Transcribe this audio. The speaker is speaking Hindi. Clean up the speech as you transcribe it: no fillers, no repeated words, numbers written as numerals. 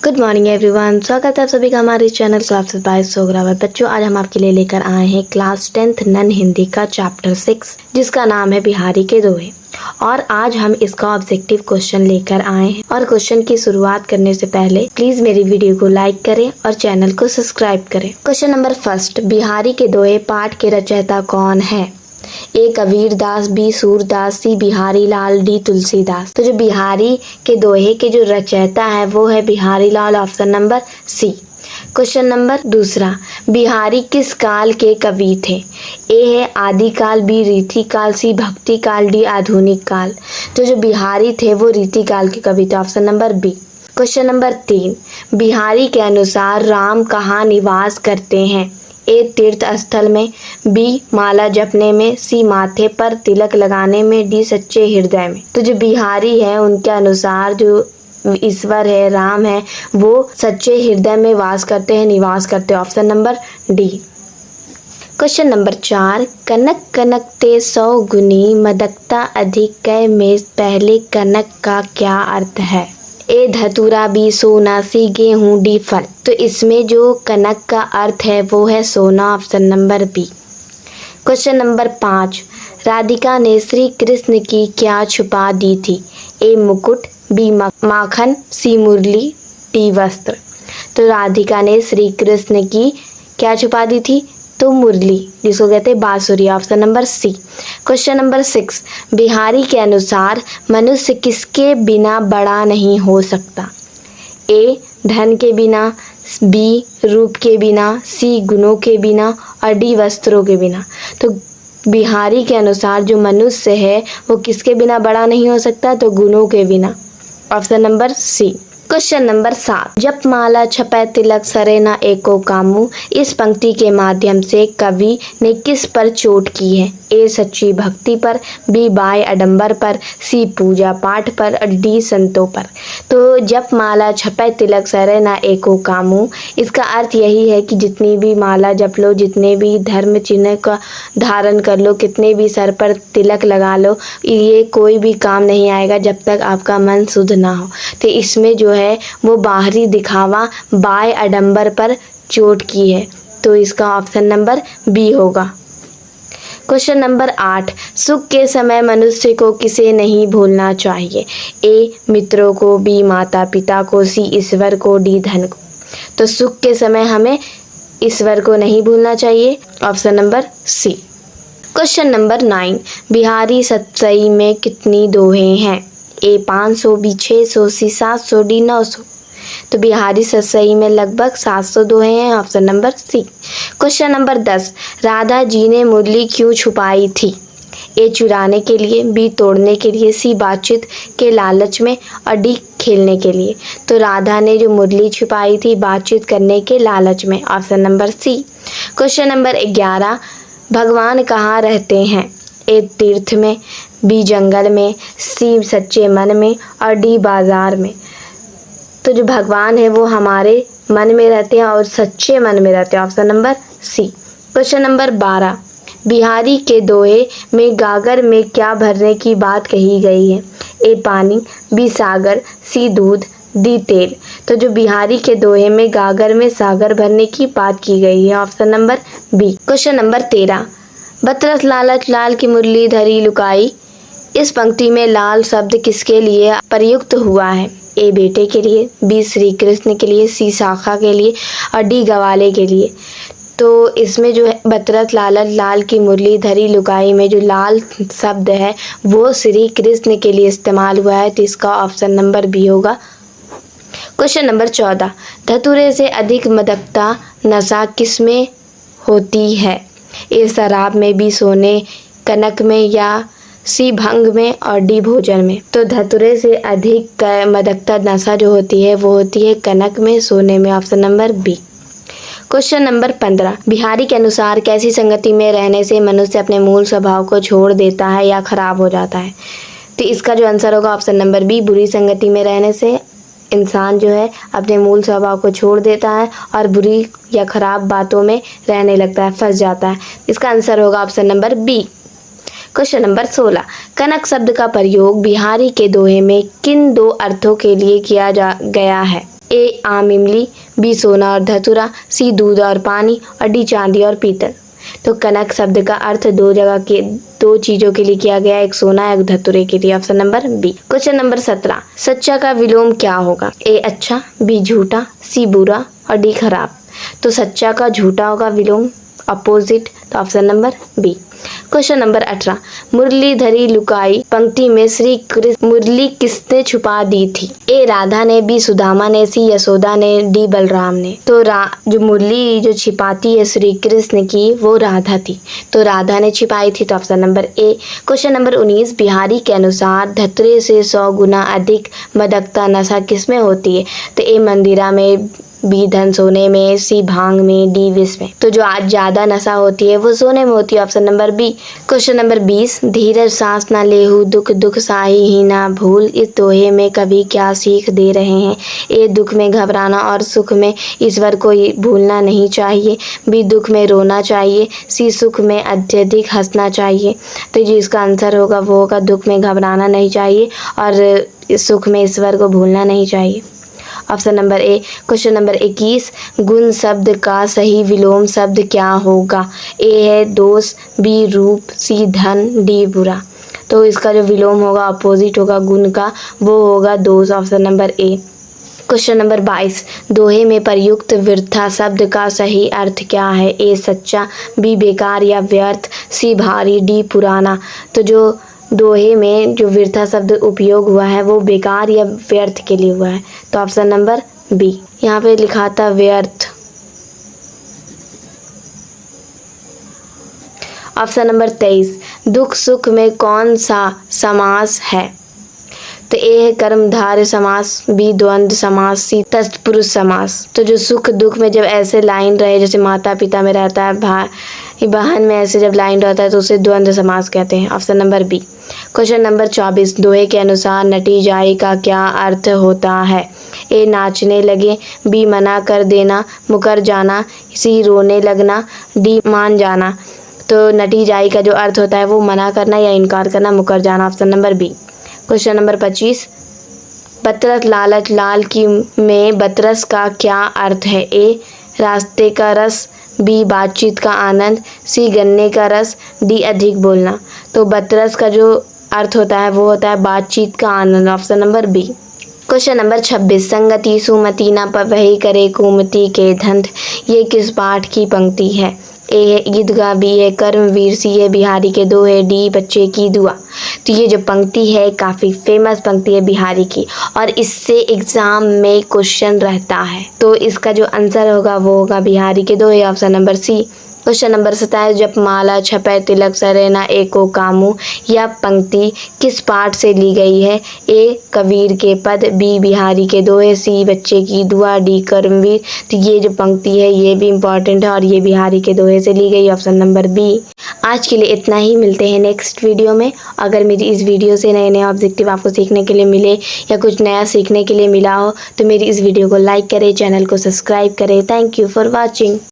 गुड मॉर्निंग एवरीवन, स्वागत है आप सभी का हमारे चैनल क्लासेस बाय सोग्रावर। बच्चों, आज हम आपके लिए लेकर आए हैं क्लास 10th नन हिंदी का चैप्टर 6 जिसका नाम है बिहारी के दोहे। और आज हम इसका ऑब्जेक्टिव क्वेश्चन लेकर आए हैं। और क्वेश्चन की शुरुआत करने से पहले प्लीज मेरी वीडियो को लाइक करें और चैनल को सब्सक्राइब करें। क्वेश्चन नंबर फर्स्ट, बिहारी के दोहे पाठ के रचयिता कौन है? ए कबीर दास, बी सूरदास, सी बिहारी लाल, डी तुलसीदास। तो जो बिहारी के दोहे के जो रचयिता है वो है Bihari Lal, option number C. Question number दूसरा, बिहारी किस काल के कवि थे? ए है आदिकाल, बी रीति काल, सी भक्ति काल, डी आधुनिक काल। तो जो बिहारी थे वो रीति काल के कवि थे, option number B. Question number 3, Bihari के अनुसार राम कहाँ निवास करते हैं? ए तीर्थ स्थल में, बी माला जपने में, सी माथे पर तिलक लगाने में, डी सच्चे हृदय में। तो जो बिहारी है उनके अनुसार जो ईश्वर है, राम है, वो सच्चे हृदय में वास करते हैं, निवास करते हैं, option number D. Question number 4, कनक कनक ते 100 गुनी, मदकता अधिक कै में, पहले कनक का क्या अर्थ है? ए धतूरा, बी सोना, सी गेहूं, डी फल। तो इसमें जो कनक का अर्थ है वो है सोना, option number B. Question number 5, Radhika ने श्री कृष्ण की क्या छुपा दी थी? ए मुकुट, बी माखन, सी मुरली, डी वस्त्र। तो राधिका ने श्री कृष्ण की क्या छुपा दी थी? तो मुरली, जिसको कहते हैं बांसुरी, option number C. Question number 6, Bihari के अनुसार मनुष्य किसके बिना बड़ा नहीं हो सकता? ए धन के बिना, बी रूप के बिना, सी गुणों के बिना और डी वस्त्रों के बिना। तो बिहारी के अनुसार जो मनुष्य है वो किसके बिना बड़ा नहीं हो सकता? तो गुणों के बिना, option number C. Question number 7, जप माला छपै तिलक सरे न एको कामू। इस पंक्ति के माध्यम से कवि ने किस पर चोट की है? ए सच्ची भक्ति पर, बी बाय आडंबर पर, सी पूजा पाठ पर और डी संतों पर। तो जप माला छपै तिलक सरे न एको कामू, इसका अर्थ यही है कि जितनी भी माला जप लो, जितने भी धर्म चिन्ह का धारण कर लो, कितने भी सर पर तिलक लगा लो, ये कोई भी काम नहीं आएगा जब तक आपका मन शुद्ध ना हो। तो इसमें जो है वो बाहरी दिखावा बाय आडंबर पर चोट की है, तो इसका ऑप्शन नंबर बी होगा। क्वेश्चन नंबर 8, सुख के समय मनुष्य को किसे नहीं भूलना चाहिए? ए मित्रों को, बी माता पिता को, सी ईश्वर को, डी धन को। तो सुख के समय हमें ईश्वर को नहीं भूलना चाहिए, option number C. Question number 9, Bihari Satsai में कितनी दोहे हैं? A 500, B 600, C 700, D 900। तो बिहारी सतसई में लगभग 700 दोहे हैं, option number C. Question number 10, Radha ji ने मुरली क्यों छुपाई थी? ए चुराने के लिए, बी तोड़ने के लिए, सी बातचीत के लालच में और डी खेलने के लिए। तो राधा ने जो मुरली छुपाई थी बातचीत करने के लालच में, option number C. Question number 11, भगवान कहाँ रहते हैं? ए तीर्थ में, बी जंगल में, सी सच्चे मन में और डी बाजार में। तो जो भगवान है वो हमारे मन में रहते हैं और सच्चे मन में रहते हैं, option number C. Question number 12, Bihari के दोहे में गागर में क्या भरने की बात कही गई है? ए पानी, बी सागर, सी दूध, डी तेल। तो जो बिहारी के दोहे में गागर में सागर भरने की बात की गई है, option number B. Question number 13, बतरस लालच लाल की मुरली धरी लुकाई। इस पंक्ति में लाल शब्द किसके लिए प्रयुक्त हुआ है? ए बेटे के लिए, बी श्री कृष्ण के लिए, सी शाखा के लिए और डी गवाले के लिए। तो इसमें जो है बतरस लालच लाल की मुरली धरी लुकाई में जो लाल शब्द है वो श्री कृष्ण के लिए इस्तेमाल हुआ है, तो इसका ऑप्शन नंबर बी होगा। क्वेश्चन नंबर 14, धतूरे से अधिक मदकता नशा किसमें होती है? ए शराब में, बी सोने कनक में या सी भंग में और डी भोजन में। तो धतूरे से अधिक मदकता नशा जो होती है वो होती है कनक में, सोने में, option number B. Question number 15, Bihari के अनुसार कैसी संगति में रहने से मनुष्य अपने मूल स्वभाव को छोड़ देता है या खराब हो जाता है? तो इसका जो आंसर होगा ऑप्शन नंबर बी, बुरी संगति में रहने से इंसान जो है अपने मूल स्वभाव को छोड़ देता है और बुरी या खराब बातों में रहने लगता है, फंस जाता है। इसका आंसर होगा option number B. Question number 16, कनक शब्द का प्रयोग बिहारी के दोहे में किन दो अर्थों के लिए किया गया है? ए आम इमली, बी सोना और धतूरा, सी दूध और पानी और डी चांदी और पीतल। तो कनक शब्द का अर्थ दो चीजों के लिए किया गया, एक सोना एक धतूरे के लिए। Option number B. Question number 17, सच्चा का विलोम क्या होगा? ए अच्छा, बी झूठा, सी बुरा और डी खराब। तो सच्चा का झूठा होगा विलोम, अपोजिट, तो option number B. Question number 18, मुरली धरी लुकाई पंक्ति में श्री कृष्ण मुरली किसने छुपा दी थी? ए राधा ने, बी सुदामा ने, सी यशोदा ने, डी बलराम ने। तो जो मुरली जो छिपाती है श्री कृष्ण की वो राधा थी, तो राधा ने छिपाई थी, तो option number A. Question number 19, Bihari के अनुसार धतूरे से 100 गुना अधिक मदकता नशा किसमें होती है? तो ए मंदिरा में, बी धन सोने में, सी भांग में, डी विष में। तो जो आज ज्यादा नशा होती है वो सोने में होती है, option number B. Question number 20, धीरज सांस ना लेहू दुख दुख साही ही ना भूल, इस दोहे में कवि क्या सीख दे रहे हैं? ए दुख में घबराना और सुख में ईश्वर को भूलना नहीं चाहिए, बी दुख में रोना चाहिए, सी सुख में अत्यधिक हंसना चाहिए। तो जो इसका आंसर होगा वो होगा दुख में घबराना नहीं चाहिए और सुख में ईश्वर को भूलना नहीं चाहिए, option number A. Question number 21, गुण शब्द का सही विलोम शब्द क्या होगा? ए है दोष, बी रूप, सी धन, डी बुरा। तो इसका जो विलोम होगा अपोजिट होगा गुण का, वो होगा दोष, option number A. Question number 22, दोहे में प्रयुक्त वृथा शब्द का सही अर्थ क्या है? ए सच्चा, बी बेकार या व्यर्थ, सी भारी, डी पुराना। तो जो दोहे में जो वृथा शब्द उपयोग हुआ है वो बेकार या व्यर्थ के लिए हुआ है, तो ऑप्शन नंबर बी। यहाँ पे लिखा था व्यर्थ। ऑप्शन नंबर 23, दुख सुख में कौन सा समास है? तो ए है कर्मधारय समास, बी द्वंद्व समास, सी तत्पुरुष समास। तो जो सुख दुख में जब ऐसे लाइन रहे, जैसे माता पिता में रहता है, भाई बहन में ऐसे जब लाइन रहता है तो उसे द्वंद्व समास कहते हैं, option number B. Question number 24, दोहे के अनुसार नटी जाई का क्या अर्थ होता है? ए नाचने लगे, बी मना कर देना, मुकर जाना, सी रोने लगना, डी मान जाना। तो नटी जाई का जो अर्थ होता है वो मना करना या इनकार करना, मुकर जाना, option number B. Question number 25, बतरस लालच लाल की में बतरस का क्या अर्थ है? ए रास्ते का रस, बी बातचीत का आनंद, सी गन्ने का रस, डी अधिक बोलना। तो बतरस का जो अर्थ होता है वो होता है बातचीत का आनंद, option number B. Question number 26, संगति सुमति न पवहि करे कुमति के धंध, ये किस पाठ की पंक्ति है? ए है ईदगाह, बी है कर्मवीर, सी है बिहारी के दोहे, डी बच्चे की दुआ। तो ये जो पंक्ति है काफ़ी फेमस पंक्ति है बिहारी की और इससे एग्ज़ाम में क्वेश्चन रहता है, तो इसका जो आंसर होगा वो होगा बिहारी के दोहे, option number C. Question number 27, जप माला छपै तिलक सरेना एको कामू, यह पंक्ति किस पाठ से ली गई है? ए कबीर के पद, बी बिहारी के दोहे, सी बच्चे की दुआ, डी कर्मवीर। तो ये जो पंक्ति है ये भी इम्पॉर्टेंट है और ये बिहारी के दोहे से ली गई, ऑप्शन नंबर बी। आज के लिए इतना ही, मिलते हैं नेक्स्ट वीडियो में। अगर मेरी इस वीडियो से नए नए ऑब्जेक्टिव आपको सीखने के लिए मिले या कुछ नया सीखने के लिए मिला हो तो मेरी इस वीडियो को लाइक करें, चैनल को सब्सक्राइब करें। Thank you for watching.